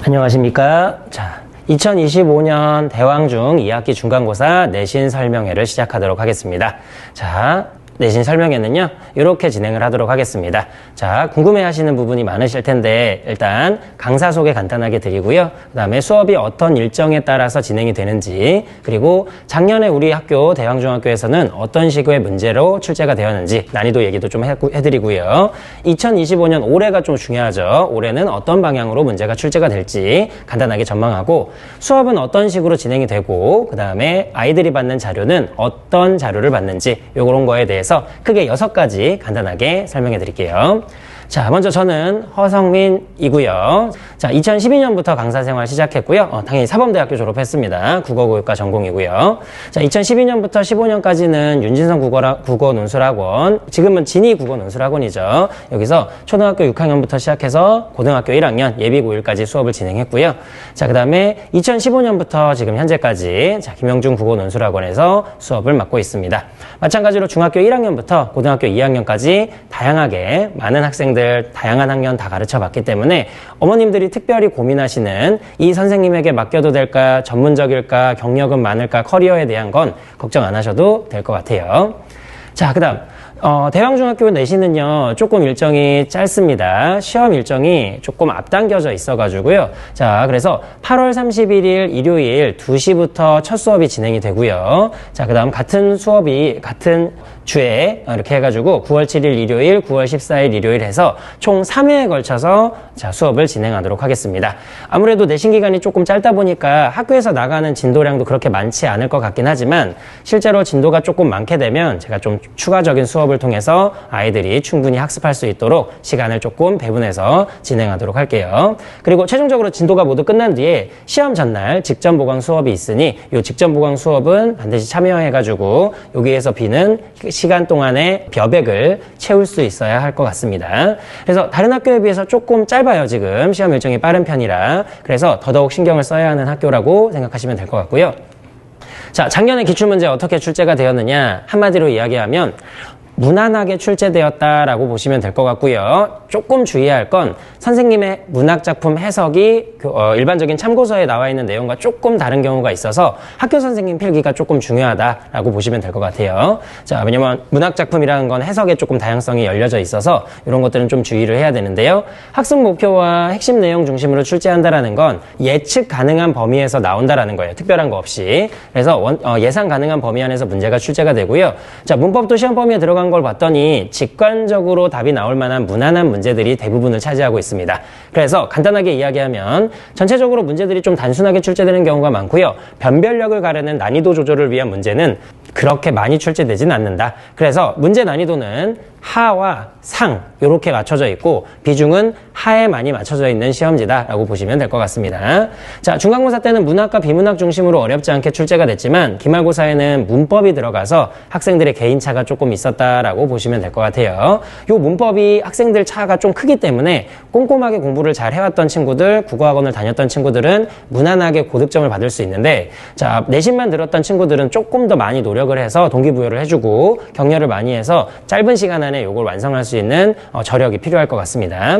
안녕하십니까. 자, 2025년 대왕중 2학기 중간고사 내신 설명회를 시작하도록 하겠습니다. 자, 내신 설명회는요, 이렇게 진행을 하도록 하겠습니다. 자, 궁금해 하시는 부분이 많으실 텐데, 일단 강사 소개 간단하게 드리고요. 그 다음에 수업이 어떤 일정에 따라서 진행이 되는지, 그리고 작년에 우리 학교, 대왕중학교에서는 어떤 식의 문제로 출제가 되었는지, 난이도 얘기도 좀 해드리고요. 2025년 올해가 좀 중요하죠. 올해는 어떤 방향으로 문제가 출제가 될지 간단하게 전망하고, 수업은 어떤 식으로 진행이 되고, 그 다음에 아이들이 받는 자료는 어떤 자료를 받는지, 요런 거에 대해서 크게 6가지 간단하게 설명해 드릴게요. 자, 먼저 저는 허성민이고요. 자, 2012년부터 강사 생활 시작했고요. 당연히 사범대학교 졸업했습니다. 국어교육과 전공이고요. 자, 2012년부터 15년까지는 윤진성 국어논술학원, 지금은 진희 국어논술학원이죠. 여기서 초등학교 6학년부터 시작해서 고등학교 1학년 예비 고1까지 수업을 진행했고요. 자, 그 다음에 2015년부터 지금 현재까지 김영중 국어논술학원에서 수업을 맡고 있습니다. 마찬가지로 중학교 1학년부터 고등학교 2학년까지 다양하게 많은 학생들 다양한 학년 다 가르쳐 봤기 때문에 어머님들이 특별히 고민하시는 이 선생님에게 맡겨도 될까, 전문적일까, 경력은 많을까, 커리어에 대한 건 걱정 안 하셔도 될 것 같아요. 자, 그 다음 대왕중학교 내신은요, 조금 일정이 짧습니다. 시험 일정이 조금 앞당겨져 있어가지고요. 자, 그래서 8월 31일 일요일 2시부터 첫 수업이 진행이 되고요. 자, 그 다음 같은 주에 이렇게 해가지고 9월 7일 일요일, 9월 14일 일요일 해서 총 3회에 걸쳐서 자, 수업을 진행하도록 하겠습니다. 아무래도 내신 기간이 조금 짧다 보니까 학교에서 나가는 진도량도 그렇게 많지 않을 것 같긴 하지만 실제로 진도가 조금 많게 되면 제가 좀 추가적인 수업을 통해서 아이들이 충분히 학습할 수 있도록 시간을 조금 배분해서 진행하도록 할게요. 그리고 최종적으로 진도가 모두 끝난 뒤에 시험 전날 직전 보강 수업이 있으니 이 직전 보강 수업은 반드시 참여해가지고 여기에서 비는 시간 동안에 벼백을 채울 수 있어야 할 것 같습니다. 그래서 다른 학교에 비해서 조금 짧아요. 지금 시험 일정이 빠른 편이라. 그래서 더더욱 신경을 써야 하는 학교라고 생각하시면 될 것 같고요. 자, 작년에 기출문제 어떻게 출제가 되었느냐, 한마디로 이야기하면 무난하게 출제되었다라고 보시면 될 것 같고요. 조금 주의해야 할 건 선생님의 문학작품 해석이 일반적인 참고서에 나와 있는 내용과 조금 다른 경우가 있어서 학교 선생님 필기가 조금 중요하다라고 보시면 될 것 같아요. 자, 왜냐면 문학작품이라는 건 해석에 조금 다양성이 열려져 있어서 이런 것들은 좀 주의를 해야 되는데요. 학습 목표와 핵심 내용 중심으로 출제한다라는 건 예측 가능한 범위에서 나온다라는 거예요. 특별한 거 없이. 그래서 예상 가능한 범위 안에서 문제가 출제가 되고요. 자, 문법도 시험 범위에 들어간 걸 봤더니 직관적으로 답이 나올 만한 무난한 문제들이 대부분을 차지하고 있습니다. 그래서 간단하게 이야기하면 전체적으로 문제들이 좀 단순하게 출제되는 경우가 많고요. 변별력을 가르는 난이도 조절을 위한 문제는 그렇게 많이 출제되진 않는다. 그래서 문제 난이도는 하와 상 이렇게 맞춰져 있고 비중은 하에 많이 맞춰져 있는 시험지다라고 보시면 될 것 같습니다. 자, 중간고사 때는 문학과 비문학 중심으로 어렵지 않게 출제가 됐지만 기말고사에는 문법이 들어가서 학생들의 개인차가 조금 있었다라고 보시면 될 것 같아요. 이 문법이 학생들 차가 좀 크기 때문에 꼼꼼하게 공부를 잘 해왔던 친구들, 국어학원을 다녔던 친구들은 무난하게 고득점을 받을 수 있는데, 자, 내신만 들었던 친구들은 조금 더 많이 노력을 해서 동기부여를 해주고 격려를 많이 해서 짧은 시간 안에 이걸 완성할 수 있는 저력이 필요할 것 같습니다.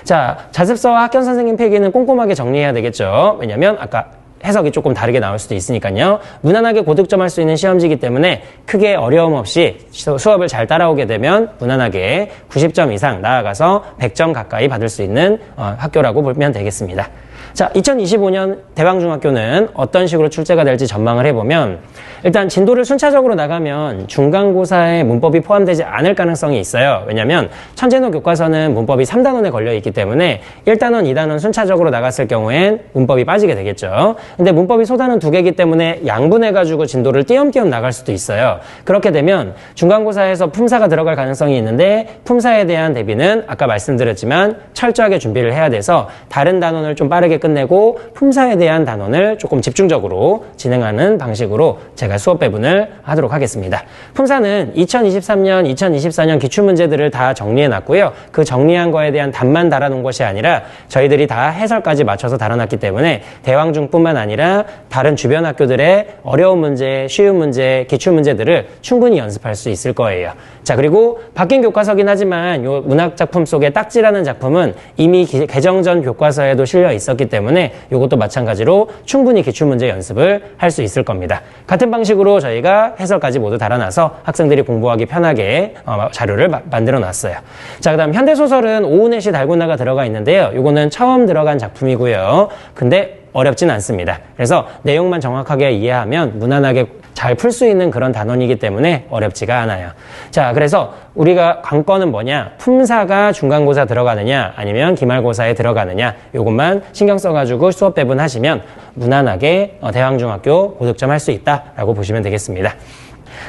자, 자습서와 학견 선생님 필기는 꼼꼼하게 정리해야 되겠죠. 왜냐면 아까 해석이 조금 다르게 나올 수도 있으니까요. 무난하게 고득점할 수 있는 시험지이기 때문에 크게 어려움 없이 수업을 잘 따라오게 되면 무난하게 90점 이상 나아가서 100점 가까이 받을 수 있는 학교라고 보면 되겠습니다. 자, 2025년 대왕중학교는 어떤 식으로 출제가 될지 전망을 해보면 일단 진도를 순차적으로 나가면 중간고사에 문법이 포함되지 않을 가능성이 있어요. 왜냐하면 천재노 교과서는 문법이 3단원에 걸려있기 때문에 1단원, 2단원 순차적으로 나갔을 경우엔 문법이 빠지게 되겠죠. 근데 문법이 소단원 2개이기 때문에 양분해가지고 진도를 띄엄띄엄 나갈 수도 있어요. 그렇게 되면 중간고사에서 품사가 들어갈 가능성이 있는데 품사에 대한 대비는 아까 말씀드렸지만 철저하게 준비를 해야 돼서 다른 단원을 좀 빠르게 끝내고 품사에 대한 단원을 조금 집중적으로 진행하는 방식으로 제가 수업 배분을 하도록 하겠습니다. 품사는 2023년, 2024년 기출문제들을 다 정리해놨고요. 그 정리한 거에 대한 답만 달아놓은 것이 아니라 저희들이 다 해설까지 맞춰서 달아놨기 때문에 대왕중뿐만 아니라 다른 주변 학교들의 어려운 문제, 쉬운 문제, 기출문제들을 충분히 연습할 수 있을 거예요. 자, 그리고 바뀐 교과서긴 하지만 이 문학작품 속에 딱지라는 작품은 이미 개정 전 교과서에도 실려 있었기 때문에 때문에 이것도 마찬가지로 충분히 기출문제 연습을 할 수 있을 겁니다. 같은 방식으로 저희가 해설까지 모두 달아놔서 학생들이 공부하기 편하게 자료를 만들어 놨어요. 자, 그 다음 현대소설은 오은혜 씨 달고나가 들어가 있는데요. 이거는 처음 들어간 작품이고요. 근데 어렵진 않습니다. 그래서 내용만 정확하게 이해하면 무난하게 잘 풀 수 있는 그런 단원이기 때문에 어렵지가 않아요. 자, 그래서 우리가 관건은 뭐냐? 품사가 중간고사 들어가느냐 아니면 기말고사에 들어가느냐, 요것만 신경 써가지고 수업 배분하시면 무난하게 대왕중학교 고득점 할 수 있다라고 보시면 되겠습니다.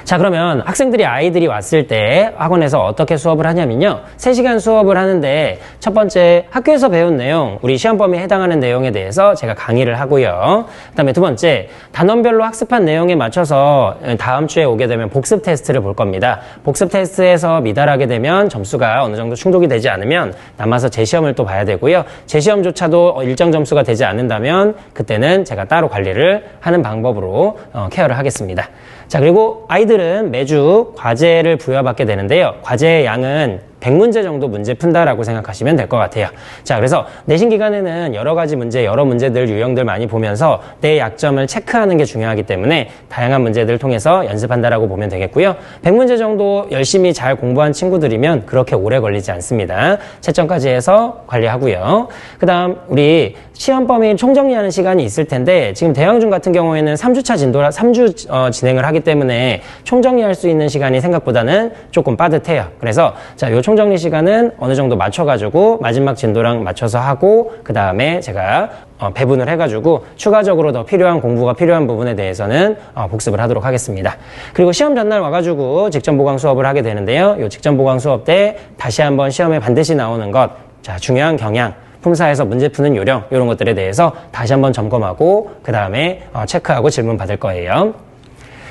자, 그러면 아이들이 왔을 때 학원에서 어떻게 수업을 하냐면요. 3시간 수업을 하는데 첫 번째 학교에서 배운 내용, 우리 시험 범위에 해당하는 내용에 대해서 제가 강의를 하고요. 그 다음에 두 번째, 단원별로 학습한 내용에 맞춰서 다음 주에 오게 되면 복습 테스트를 볼 겁니다. 복습 테스트에서 미달하게 되면 점수가 어느 정도 충족이 되지 않으면 남아서 재시험을 또 봐야 되고요. 재시험조차도 일정 점수가 되지 않는다면 그때는 제가 따로 관리를 하는 방법으로 케어를 하겠습니다. 자, 그리고 아이들은 매주 과제를 부여받게 되는데요. 과제의 양은 100문제 정도 문제 푼다라고 생각하시면 될 것 같아요. 자, 그래서 내신 기간에는 여러 가지 문제, 여러 문제들, 유형들 많이 보면서 내 약점을 체크하는 게 중요하기 때문에 다양한 문제들을 통해서 연습한다라고 보면 되겠고요. 100문제 정도 열심히 잘 공부한 친구들이면 그렇게 오래 걸리지 않습니다. 채점까지 해서 관리하고요. 그 다음 우리 시험 범위 총정리하는 시간이 있을 텐데 지금 대왕중 같은 경우에는 3주차 진도라 3주 진행을 하기 때문에 총정리할 수 있는 시간이 생각보다는 조금 빠듯해요. 그래서 자, 요 총정리 시간은 어느 정도 맞춰가지고 마지막 진도랑 맞춰서 하고 그 다음에 제가 배분을 해가지고 추가적으로 더 필요한 공부가 필요한 부분에 대해서는 복습을 하도록 하겠습니다. 그리고 시험 전날 와가지고 직전보강 수업을 하게 되는데요. 이 직전보강 수업 때 다시 한번 시험에 반드시 나오는 것, 자, 중요한 경향, 품사에서 문제 푸는 요령, 이런 것들에 대해서 다시 한번 점검하고 그 다음에 체크하고 질문 받을 거예요.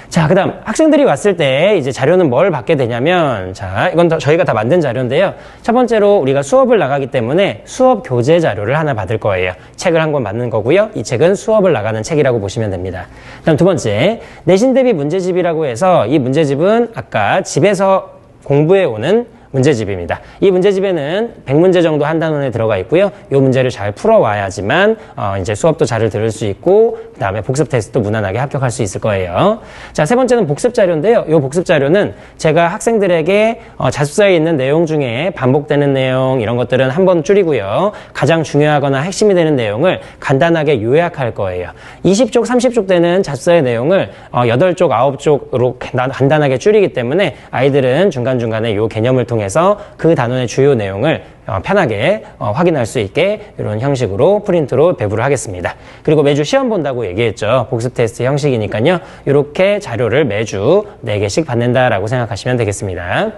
자, 그 다음 학생들이 왔을 때 이제 자료는 뭘 받게 되냐면, 자, 이건 저희가 다 만든 자료인데요. 첫 번째로 우리가 수업을 나가기 때문에 수업 교재 자료를 하나 받을 거예요. 책을 한 권 받는 거고요. 이 책은 수업을 나가는 책이라고 보시면 됩니다. 그다음 두 번째, 내신 대비 문제집이라고 해서 이 문제집은 아까 집에서 공부해 오는 문제집입니다. 이 문제집에는 100문제 정도 한 단원에 들어가 있고요. 이 문제를 잘 풀어와야지만 이제 수업도 잘 들을 수 있고 그 다음에 복습 테스트도 무난하게 합격할 수 있을 거예요. 자, 세 번째는 복습 자료인데요. 이 복습 자료는 제가 학생들에게 자습서에 있는 내용 중에 반복되는 내용 이런 것들은 한번 줄이고요. 가장 중요하거나 핵심이 되는 내용을 간단하게 요약할 거예요. 20쪽, 30쪽 되는 자습서의 내용을 8쪽, 9쪽으로 간단하게 줄이기 때문에 아이들은 중간중간에 이 개념을 통해 해서 그 단원의 주요 내용을 편하게 확인할 수 있게 이런 형식으로 프린트로 배부를 하겠습니다. 그리고 매주 시험 본다고 얘기했죠. 복습 테스트 형식이니까요. 이렇게 자료를 매주 4개씩 받는다라고 생각하시면 되겠습니다.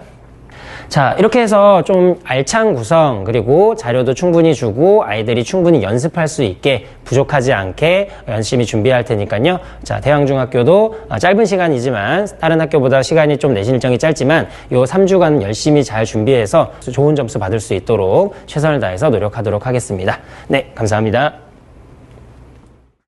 자, 이렇게 해서 좀 알찬 구성 그리고 자료도 충분히 주고 아이들이 충분히 연습할 수 있게 부족하지 않게 열심히 준비할 테니까요. 자, 대왕중학교도 짧은 시간이지만 다른 학교보다 시간이 좀 내신 일정이 짧지만 요 3주간 열심히 잘 준비해서 좋은 점수 받을 수 있도록 최선을 다해서 노력하도록 하겠습니다. 네, 감사합니다.